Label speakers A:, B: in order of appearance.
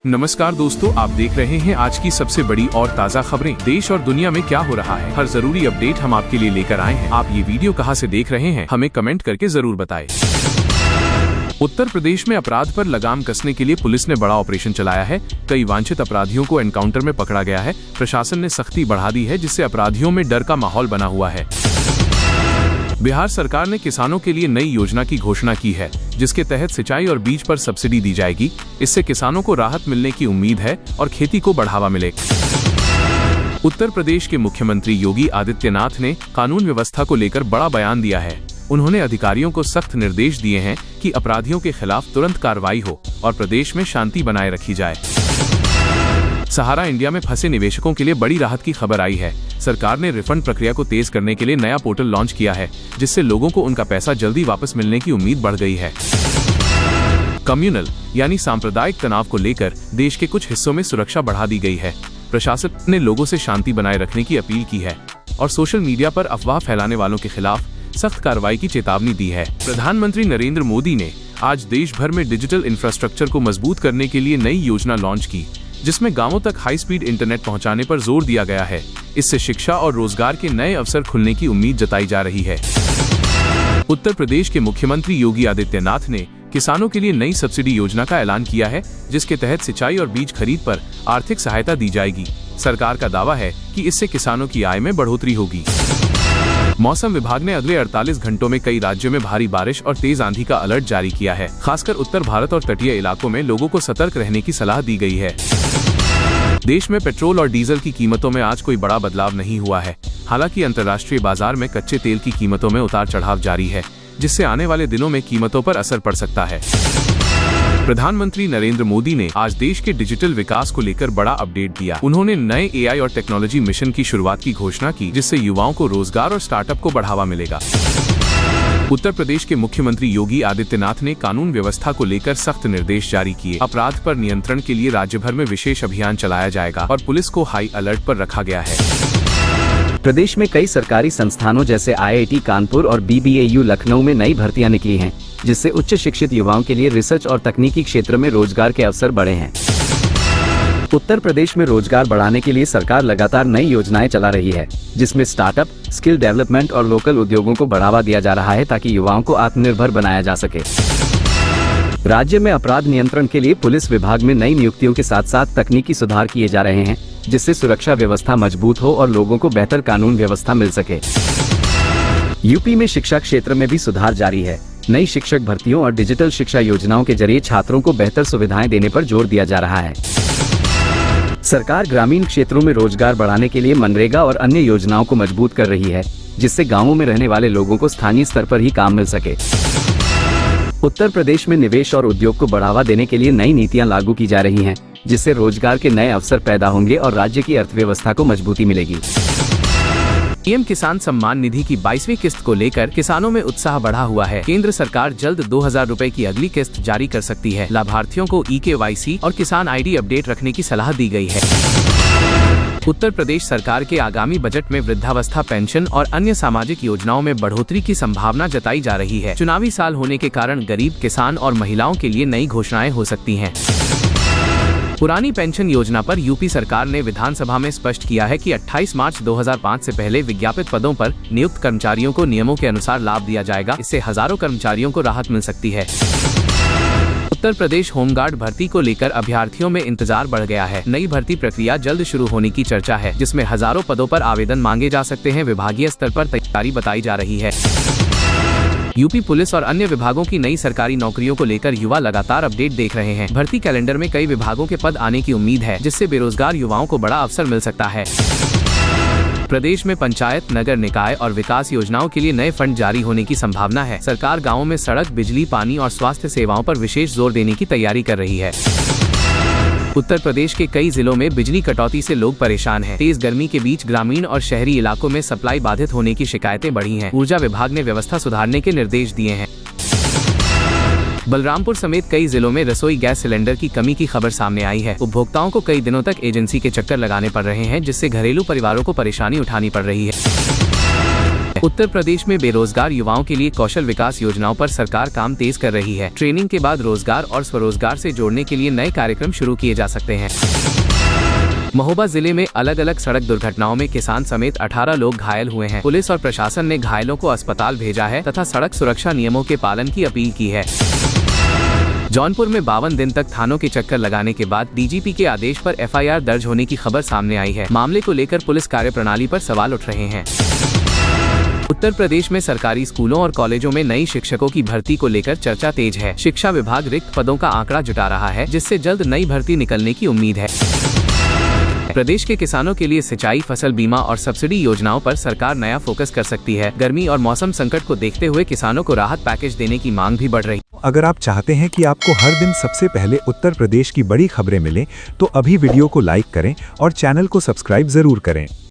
A: नमस्कार दोस्तों, आप देख रहे हैं आज की सबसे बड़ी और ताज़ा खबरें। देश और दुनिया में क्या हो रहा है, हर जरूरी अपडेट हम आपके लिए लेकर आए हैं। आप ये वीडियो कहां से देख रहे हैं, हमें कमेंट करके जरूर बताएं। उत्तर प्रदेश में अपराध पर लगाम कसने के लिए पुलिस ने बड़ा ऑपरेशन चलाया है। कई वांछित अपराधियों को एनकाउंटर में पकड़ा गया है। प्रशासन ने सख्ती बढ़ा दी है, जिससे अपराधियों में डर का माहौल बना हुआ है। बिहार सरकार ने किसानों के लिए नई योजना की घोषणा की है, जिसके तहत सिंचाई और बीज पर सब्सिडी दी जाएगी। इससे किसानों को राहत मिलने की उम्मीद है और खेती को बढ़ावा मिलेगा। उत्तर प्रदेश के मुख्यमंत्री योगी आदित्यनाथ ने कानून व्यवस्था को लेकर बड़ा बयान दिया है। उन्होंने अधिकारियों को सख्त निर्देश दिए हैं कि अपराधियों के खिलाफ तुरंत कार्रवाई हो और प्रदेश में शांति बनाए रखी जाए। सहारा इंडिया में फंसे निवेशकों के लिए बड़ी राहत की खबर आई है। सरकार ने रिफंड प्रक्रिया को तेज करने के लिए नया पोर्टल लॉन्च किया है, जिससे लोगों को उनका पैसा जल्दी वापस मिलने की उम्मीद बढ़ गई है। कम्युनल यानी सांप्रदायिक तनाव को लेकर देश के कुछ हिस्सों में सुरक्षा बढ़ा दी गई है। प्रशासन ने लोगों से शांति बनाए रखने की अपील की है और सोशल मीडिया पर अफवाह फैलाने वालों के खिलाफ सख्त कार्रवाई की चेतावनी दी है। प्रधानमंत्री नरेंद्र मोदी ने आज देश भर में डिजिटल इंफ्रास्ट्रक्चर को मजबूत करने के लिए नई योजना लॉन्च की, जिसमें गांवों तक हाई स्पीड इंटरनेट पहुंचाने पर जोर दिया गया है। इससे शिक्षा और रोजगार के नए अवसर खुलने की उम्मीद जताई जा रही है। उत्तर प्रदेश के मुख्यमंत्री योगी आदित्यनाथ ने किसानों के लिए नई सब्सिडी योजना का ऐलान किया है, जिसके तहत सिंचाई और बीज खरीद पर आर्थिक सहायता दी जाएगी। सरकार का दावा है कि इससे किसानों की आय में बढ़ोतरी होगी। मौसम विभाग ने अगले 48 घंटों में कई राज्यों में भारी बारिश और तेज आंधी का अलर्ट जारी किया है। खासकर उत्तर भारत और तटीय इलाकों में लोगों को सतर्क रहने की सलाह दी गई है। देश में पेट्रोल और डीजल की कीमतों में आज कोई बड़ा बदलाव नहीं हुआ है। हालांकि अंतर्राष्ट्रीय बाजार में कच्चे तेल की कीमतों में उतार चढ़ाव जारी है, जिससे आने वाले दिनों में कीमतों पर असर पड़ सकता है। प्रधानमंत्री नरेंद्र मोदी ने आज देश के डिजिटल विकास को लेकर बड़ा अपडेट दिया। उन्होंने नए एआई और टेक्नोलॉजी मिशन की शुरुआत की घोषणा की, जिससे युवाओं को रोजगार और स्टार्टअप को बढ़ावा मिलेगा। उत्तर प्रदेश के मुख्यमंत्री योगी आदित्यनाथ ने कानून व्यवस्था को लेकर सख्त निर्देश जारी किए। अपराध पर नियंत्रण के लिए राज्य भर में विशेष अभियान चलाया जाएगा और पुलिस को हाई अलर्ट पर रखा गया है।
B: प्रदेश में कई सरकारी संस्थानों जैसे आईआईटी कानपुर और बीबीएयू लखनऊ में नई भर्तियां निकली हैं, जिससे उच्च शिक्षित युवाओं के लिए रिसर्च और तकनीकी क्षेत्र में रोजगार के अवसर बढ़े हैं। उत्तर प्रदेश में रोजगार बढ़ाने के लिए सरकार लगातार नई योजनाएं चला रही है, जिसमें स्टार्टअप, स्किल डेवलपमेंट और लोकल उद्योगों को बढ़ावा दिया जा रहा है, ताकि युवाओं को आत्मनिर्भर बनाया जा सके। राज्य में अपराध नियंत्रण के लिए पुलिस विभाग में नई नियुक्तियों के साथ साथ तकनीकी सुधार किए जा रहे हैं, जिससे सुरक्षा व्यवस्था मजबूत हो और लोगों को बेहतर कानून व्यवस्था मिल सके। यूपी में शिक्षा क्षेत्र में भी सुधार जारी है। नई शिक्षक भर्तियों और डिजिटल शिक्षा योजनाओं के जरिए छात्रों को बेहतर सुविधाएं देने पर जोर दिया जा रहा है। सरकार ग्रामीण क्षेत्रों में रोजगार बढ़ाने के लिए मनरेगा और अन्य योजनाओं को मजबूत कर रही है, जिससे गांवों में रहने वाले लोगों को स्थानीय स्तर पर ही काम मिल सके। उत्तर प्रदेश में निवेश और उद्योग को बढ़ावा देने के लिए नई नीतियां लागू की जा रही हैं, जिससे रोजगार के नए अवसर पैदा होंगे और राज्य की अर्थव्यवस्था को मजबूती मिलेगी।
C: पीएम किसान सम्मान निधि की 22वीं किस्त को लेकर किसानों में उत्साह बढ़ा हुआ है। केंद्र सरकार जल्द 2000 रुपए की अगली किस्त जारी कर सकती है। लाभार्थियों को eKYC और किसान आईडी अपडेट रखने की सलाह दी गई है। उत्तर प्रदेश सरकार के आगामी बजट में वृद्धावस्था पेंशन और अन्य सामाजिक योजनाओं में बढ़ोतरी की संभावना जताई जा रही है। चुनावी साल होने के कारण गरीब, किसान और महिलाओं के लिए नई घोषणाएं हो सकती हैं। पुरानी पेंशन योजना पर यूपी सरकार ने विधानसभा में स्पष्ट किया है कि 28 मार्च 2005 से पहले विज्ञापित पदों पर नियुक्त कर्मचारियों को नियमों के अनुसार लाभ दिया जाएगा। इससे हजारों कर्मचारियों को राहत मिल सकती है। उत्तर प्रदेश होमगार्ड भर्ती को लेकर अभ्यर्थियों में इंतजार बढ़ गया है। नई भर्ती प्रक्रिया जल्द शुरू होने की चर्चा है, जिसमें हजारों पदों पर आवेदन मांगे जा सकते हैं। विभागीय स्तर पर तैयारी बताई जा रही है। यूपी पुलिस और अन्य विभागों की नई सरकारी नौकरियों को लेकर युवा लगातार अपडेट देख रहे हैं। भर्ती कैलेंडर में कई विभागों के पद आने की उम्मीद है, जिससे बेरोजगार युवाओं को बड़ा अवसर मिल सकता है। प्रदेश में पंचायत, नगर निकाय और विकास योजनाओं के लिए नए फंड जारी होने की संभावना है। सरकार गाँवों में सड़क, बिजली, पानी और स्वास्थ्य सेवाओं पर विशेष जोर देने की तैयारी कर रही है। उत्तर प्रदेश के कई जिलों में बिजली कटौती से लोग परेशान हैं। तेज गर्मी के बीच ग्रामीण और शहरी इलाकों में सप्लाई बाधित होने की शिकायतें बढ़ी हैं। ऊर्जा विभाग ने व्यवस्था सुधारने के निर्देश दिए हैं। बलरामपुर समेत कई जिलों में रसोई गैस सिलेंडर की कमी की खबर सामने आई है। उपभोक्ताओं को कई दिनों तक एजेंसी के चक्कर लगाने पड़ रहे हैं, जिससे घरेलू परिवारों को परेशानी उठानी पड़ रही है। उत्तर प्रदेश में बेरोजगार युवाओं के लिए कौशल विकास योजनाओं पर सरकार काम तेज कर रही है। ट्रेनिंग के बाद रोजगार और स्वरोजगार से जोड़ने के लिए नए कार्यक्रम शुरू किए जा सकते हैं। महोबा जिले में अलग अलग सड़क दुर्घटनाओं में किसान समेत 18 लोग घायल हुए हैं। पुलिस और प्रशासन ने घायलों को अस्पताल भेजा है तथा सड़क सुरक्षा नियमों के पालन की अपील की है। जौनपुर में 52 दिन तक थानों के चक्कर लगाने के बाद डीजीपी के आदेश पर एफआईआर दर्ज होने की खबर सामने आई है। मामले को लेकर पुलिस कार्यप्रणाली पर सवाल उठ रहे हैं। उत्तर प्रदेश में सरकारी स्कूलों और कॉलेजों में नई शिक्षकों की भर्ती को लेकर चर्चा तेज है। शिक्षा विभाग रिक्त पदों का आंकड़ा जुटा रहा है, जिससे जल्द नई भर्ती निकलने की उम्मीद है। प्रदेश के किसानों के लिए सिंचाई, फसल बीमा और सब्सिडी योजनाओं पर सरकार नया फोकस कर सकती है। गर्मी और मौसम संकट को देखते हुए किसानों को राहत पैकेज देने की मांग भी बढ़ रही है।
D: अगर आप चाहते हैं कि आपको हर दिन सबसे पहले उत्तर प्रदेश की बड़ी खबरें मिलें, तो अभी वीडियो को लाइक करें और चैनल को सब्सक्राइब जरूर करें।